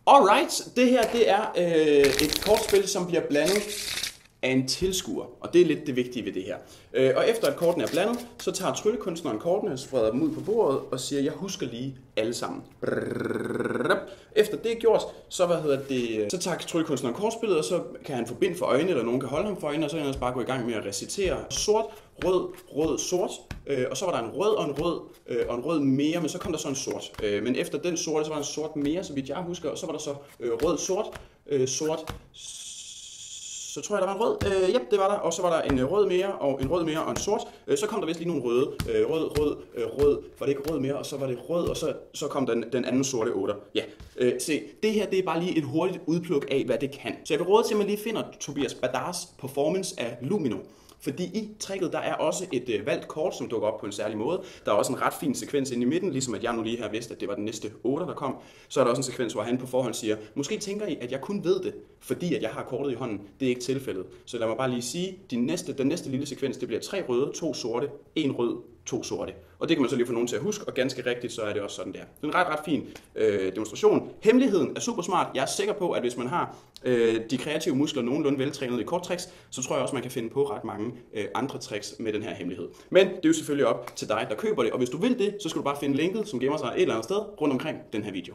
Alright, det her det er et kortspil, som bliver blandet af en tilskuer, og det er lidt det vigtige ved det her. Og efter at kortene er blandet, så tager tryllekunstneren kortene, spreder dem ud på bordet og siger, jeg husker lige alle sammen. Efter det er gjort, så, så tager tryllekunstneren kortspillet, og så kan han få bind for øjnene, eller nogen kan holde ham for øjnene, og så kan han bare gå i gang med at recitere sort, rød, rød, sort, og så var der en rød og en rød mere, men så kom der så en sort. Men efter den sorte, så var der en sort mere, så vidt jeg husker, og så var der så rød, sort, sort, så tror jeg, der var en rød. Ja, det var der. Og så var der en rød mere, og en rød mere, og en sort. Så kom der vist lige nogle røde. Rød. Var det ikke rød mere, og så var det rød, og så kom den anden sorte 8'er. Ja, se, det her det er bare lige et hurtigt udpluk af, hvad det kan. Så jeg vil råde til, at man lige finder Tobias Badars performance af Lumino. Fordi i tricket, der er også et valgt kort, som dukker op på en særlig måde. Der er også en ret fin sekvens inde i midten, ligesom at jeg nu lige her vidste, at det var den næste 8, der kom. Så er der også en sekvens, hvor han på forhånd siger, måske tænker I, at jeg kun ved det, fordi at jeg har kortet i hånden. Det er ikke tilfældet. Så lad mig bare lige sige, den næste lille sekvens, det bliver 3 røde, 2 sorte, 1 rød, 2 sorte. Og det kan man så lige få nogen til at huske, og ganske rigtigt, så er det også sådan der. Det er en ret fin demonstration. Hemmeligheden er super smart. Jeg er sikker på, at hvis man har de kreative muskler nogenlunde veltrænet i korttricks, så tror jeg også, man kan finde på ret mange andre tricks med den her hemmelighed. Men det er jo selvfølgelig op til dig, der køber det, og hvis du vil det, så skal du bare finde linket, som gemmer sig et eller andet sted rundt omkring den her video.